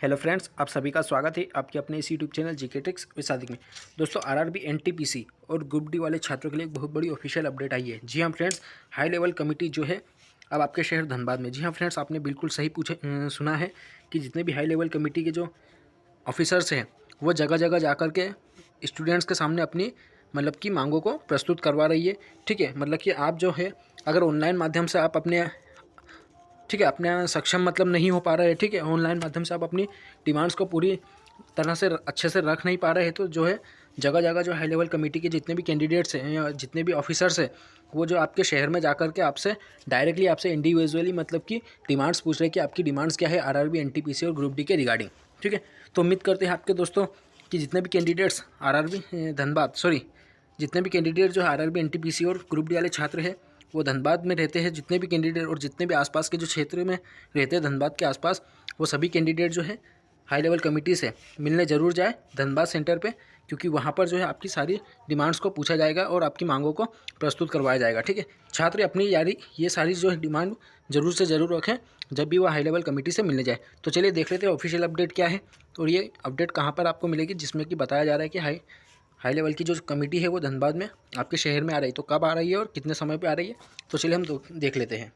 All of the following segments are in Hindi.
हेलो फ्रेंड्स, आप सभी का स्वागत है आपके अपने इस YouTube channel GK tricks with Sadiq में। दोस्तों, आरआरबी एनटीपीसी और ग्रुप डी वाले छात्रों के लिए एक बहुत बड़ी ऑफिशियल अपडेट आई है। जी हाँ फ्रेंड्स, हाई लेवल कमेटी जो है अब आपके शहर धनबाद में। जी हाँ फ्रेंड्स, आपने बिल्कुल सही सुना है कि जितने भी हाई लेवल कमेटी के जो ऑफिसर्स हैं वो जगह जगह जा कर के स्टूडेंट्स के सामने अपनी मतलब की मांगों को प्रस्तुत करवा रही है। ठीक है, मतलब कि आप जो है अगर ऑनलाइन माध्यम से आप अपने ठीक है अपने सक्षम मतलब नहीं हो पा रहे हैं, ठीक है ऑनलाइन माध्यम से आप अपनी डिमांड्स को पूरी तरह से अच्छे से रख नहीं पा रहे हैं, तो जो है जगह जगह जो हाई लेवल कमेटी के जितने भी कैंडिडेट्स हैं या जितने भी ऑफिसर्स हैं वो जो आपके शहर में जाकर के आपसे डायरेक्टली आपसे इंडिविजुअली मतलब कि डिमांड्स पूछ रहे हैं कि आपकी डिमांड्स क्या है आरआरबी एनटीपीसी और ग्रुप डी के रिगार्डिंग। ठीक है, तो उम्मीद करते हैं आपके दोस्तों कि जितने भी कैंडिडेट्स आरआरबी धनबाद जितने भी कैंडिडेट जो आरआरबी एनटीपीसी और ग्रुप डी वाले छात्र हैं वो धनबाद में रहते हैं, जितने भी कैंडिडेट और जितने भी आसपास के जो क्षेत्र में रहते हैं धनबाद के आसपास, वो सभी कैंडिडेट जो है हाई लेवल कमेटी से मिलने ज़रूर जाए धनबाद सेंटर पे, क्योंकि वहाँ पर जो है आपकी सारी डिमांड्स को पूछा जाएगा और आपकी मांगों को प्रस्तुत करवाया जाएगा। ठीक है, छात्र अपनी यारी ये सारी जो है डिमांड ज़रूर से ज़रूर रखें जब भी वो हाई लेवल कमेटी से मिलने जाए। तो चलिए देख लेते हैं ऑफिशियल अपडेट क्या है और ये अपडेट कहाँ पर आपको मिलेगी, जिसमें कि बताया जा रहा है कि हाई लेवल की जो कमेटी है वो धनबाद में आपके शहर में आ रही है। तो कब आ रही है और कितने समय पे आ रही है, तो चलिए हम देख लेते हैं।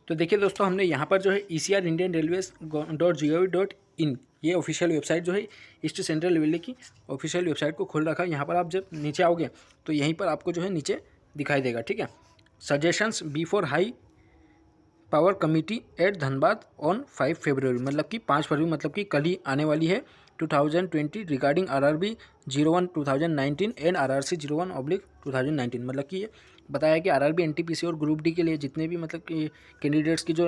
तो देखिए दोस्तों, हमने यहाँ पर जो है ECR इंडियन रेलवेज .gov.in ये ऑफिशियल वेबसाइट जो है ईस्ट सेंट्रल रेलवे की ऑफिशियल वेबसाइट को खोल रखा है। यहाँ पर आप जब नीचे आओगे तो यहीं पर आपको जो है नीचे दिखाई देगा। ठीक है, suggestions before high power committee at Dhanbad on 5 फरवरी, मतलब कि 5 फरवरी मतलब कि कल ही आने वाली है 2020 रिगार्डिंग RRB 01 2019 एंड RRC 01/2019। मतलब कि ये बताया कि RRB NTPC और ग्रुप डी के लिए जितने भी मतलब कि कैंडिडेट्स की जो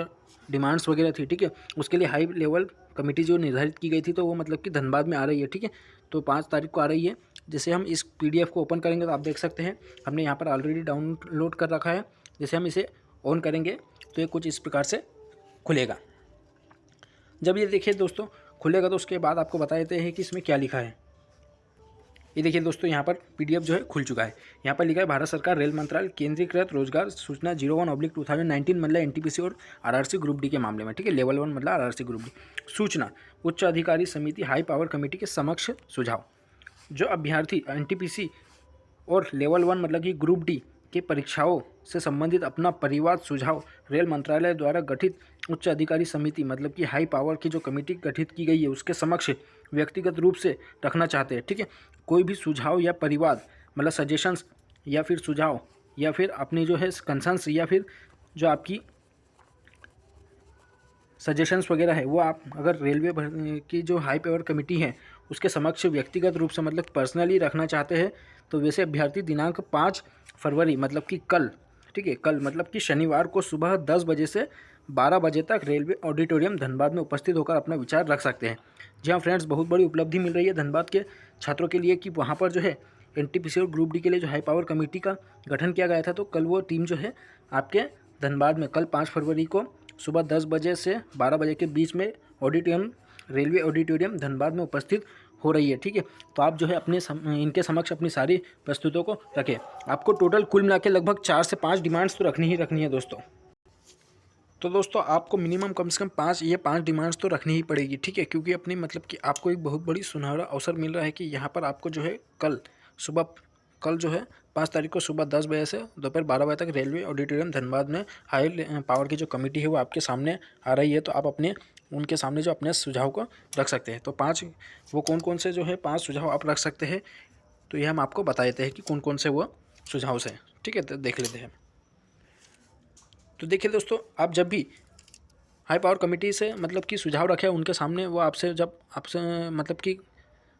डिमांड्स वगैरह थी, ठीक है उसके लिए हाई लेवल कमेटी जो निर्धारित की गई थी तो वो मतलब कि धनबाद में आ रही है। ठीक है, तो 5 तारीख को आ रही है। जैसे हम इस PDF को ओपन करेंगे तो आप देख सकते हैं हमने यहाँ पर ऑलरेडी डाउनलोड कर रखा है। जैसे हम इसे ऑन करेंगे तो ये कुछ इस प्रकार से खुलेगा। जब ये देखिए दोस्तों खुलेगा तो उसके बाद आपको बता देते हैं कि इसमें क्या लिखा है। ये देखिए दोस्तों, यहाँ पर PDF जो है खुल चुका है। यहाँ पर लिखा है भारत सरकार रेल मंत्रालय केंद्रीकृत रोजगार सूचना 01/2019 मतलब NTPC और RRC ग्रुप डी के मामले में। ठीक है, लेवल 1 मतलब RRC ग्रुप डी सूचना उच्च अधिकारी समिति हाई पावर कमेटी के समक्ष सुझाव। जो अभ्यर्थी NTPC और लेवल 1 मतलब कि ग्रुप डी के परीक्षाओं से संबंधित अपना परिवाद सुझाव रेल मंत्रालय द्वारा गठित उच्च अधिकारी समिति मतलब कि हाई पावर की जो कमेटी गठित की गई है उसके समक्ष व्यक्तिगत रूप से रखना चाहते हैं। ठीक है, कोई भी सुझाव या परिवाद मतलब सजेशंस या फिर सुझाव या फिर अपनी जो है कंसर्न्स या फिर जो आपकी सजेशंस वगैरह है वो आप अगर रेलवे की जो हाई पावर कमेटी है उसके समक्ष व्यक्तिगत रूप से मतलब पर्सनली रखना चाहते हैं तो वैसे अभ्यर्थी दिनांक 5 फरवरी मतलब कि कल, ठीक है कल मतलब कि शनिवार को सुबह 10 बजे से 12 बजे तक रेलवे ऑडिटोरियम धनबाद में उपस्थित होकर अपना विचार रख सकते हैं। जी हाँ फ्रेंड्स, बहुत बड़ी उपलब्धि मिल रही है धनबाद के छात्रों के लिए कि वहाँ पर जो है NTPC और ग्रुप डी के लिए जो हाई पावर कमेटी का गठन किया गया था, तो कल वो टीम जो है आपके धनबाद में कल 5 फरवरी को सुबह 10 बजे से 12 बजे के बीच में रेलवे ऑडिटोरियम धनबाद में उपस्थित हो रही है। ठीक है, तो आप जो है इनके समक्ष अपनी सारी प्रस्तुतियों को रखें। आपको टोटल कुल मिला के लगभग 4 से 5 डिमांड्स तो रखनी है दोस्तों। तो दोस्तों आपको मिनिमम कम से कम 5 डिमांड्स तो रखनी ही पड़ेगी। ठीक है, क्योंकि अपनी मतलब कि आपको एक बहुत बड़ी सुनहरा अवसर मिल रहा है कि यहाँ पर आपको जो है कल जो है 5 तारीख को सुबह 10 बजे से दोपहर 12 बजे तक रेलवे ऑडिटोरियम धनबाद में हाई पावर की जो कमेटी है वो आपके सामने आ रही है। तो आप उनके सामने जो अपने सुझाव को रख सकते हैं। तो 5 वो कौन से जो है 5 सुझाव आप रख सकते हैं, तो ये हम आपको बता देते हैं कि कौन से वो सुझाव से। ठीक है, तो देख लेते हैं। तो देखिए दोस्तों, आप जब भी हाई पावर कमेटी से मतलब कि सुझाव रखे उनके सामने, वो आपसे मतलब कि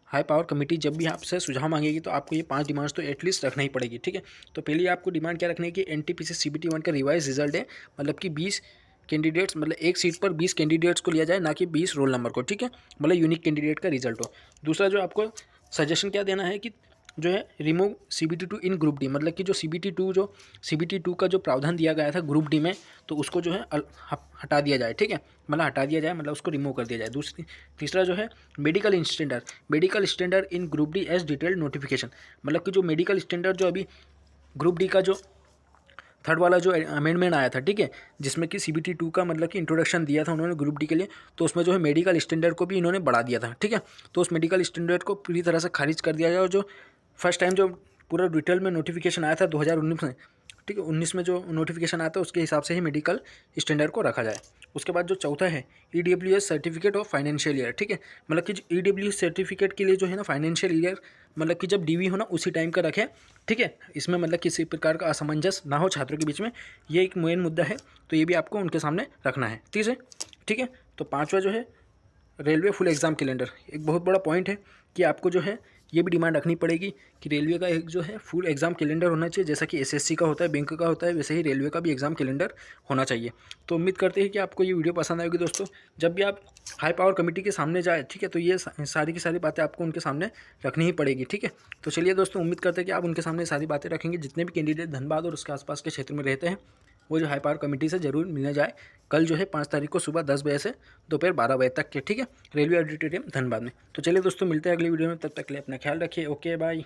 हाई पावर कमेटी जब भी आपसे सुझाव मांगेगी तो आपको ये 5 डिमांड्स तो एटलीस्ट रखना ही पड़ेगी। ठीक है, तो पहले आपको डिमांड क्या रखनी है कि NTPC CBT 1 का रिवाइज रिजल्ट है, मतलब कि 20 कैंडिडेट्स मतलब एक सीट पर 20 कैंडिडेट्स को लिया जाए, ना कि 20 रोल नंबर को। ठीक है, मतलब यूनिक कैंडिडेट का रिजल्ट हो। दूसरा जो आपको सजेशन क्या देना है कि जो है रिमूव CBT 2 इन ग्रुप डी, मतलब कि जो CBT 2 का जो प्रावधान दिया गया था ग्रुप डी में तो उसको जो है हटा दिया जाए। ठीक है, मतलब हटा दिया जाए मतलब उसको रिमूव कर दिया जाए। तीसरा जो है medical standard in group D as detailed notification, मतलब कि जो मेडिकल स्टैंडर्ड जो अभी ग्रुप डी का जो थर्ड वाला जो अमेंडमेंट आया था, ठीक है, जिसमें कि CBT 2 का मतलब कि इंट्रोडक्शन दिया था उन्होंने ग्रुप डी के लिए, तो उसमें जो है मेडिकल स्टैंडर्ड को भी इन्होंने बढ़ा दिया था, ठीक है। तो उस मेडिकल स्टैंडर्ड को पूरी तरह से खारिज कर दिया गया और जो फर्स्ट टाइम जो पूरा डिटेल में नोटिफिकेशन आया था 2019 में, ठीक है, 19 में जो नोटिफिकेशन आता है उसके हिसाब से ही मेडिकल स्टैंडर्ड को रखा जाए। उसके बाद जो चौथा है EWS certificate of financial year, ठीक है, मतलब कि EWS सर्टिफिकेट के लिए जो है ना फाइनेंशियल ईयर मतलब कि जब DV हो ना उसी टाइम का रखें, ठीक है। इसमें मतलब किसी प्रकार का असमंजस ना हो छात्रों के बीच में, ये एक मेन मुद्दा है, तो ये भी आपको उनके सामने रखना है, ठीक है। तो पाँचवा जो है रेलवे फुल एग्ज़ाम कैलेंडर, एक बहुत बड़ा पॉइंट है कि आपको जो है ये भी डिमांड रखनी पड़ेगी कि रेलवे का एक जो है फुल एग्ज़ाम कैलेंडर होना चाहिए, जैसा कि SSC का होता है, बैंक का होता है, वैसे ही रेलवे का भी एग्ज़ाम कैलेंडर होना चाहिए। तो उम्मीद करते हैं कि आपको ये वीडियो पसंद आएगी दोस्तों। जब भी आप हाई पावर कमेटी के सामने जाए, ठीक है, तो ये सारी की सारी बातें आपको उनके सामने रखनी ही पड़ेगी, ठीक है। तो चलिए दोस्तों, उम्मीद करते हैं कि आप उनके सामने सारी बातें रखेंगे। जितने भी कैंडिडेट धनबाद और उसके आसपास के क्षेत्र में रहते हैं वो जो हाई पावर कमेटी से ज़रूर मिलने जाए। कल जो है 5 तारीख को सुबह 10 बजे से दोपहर 12 बजे तक के, ठीक है, रेलवे ऑडिटोरियम धनबाद में। तो चलिए दोस्तों, मिलते हैं अगली वीडियो में, तब तक के लिए अपना ख्याल रखिए। Okay bye.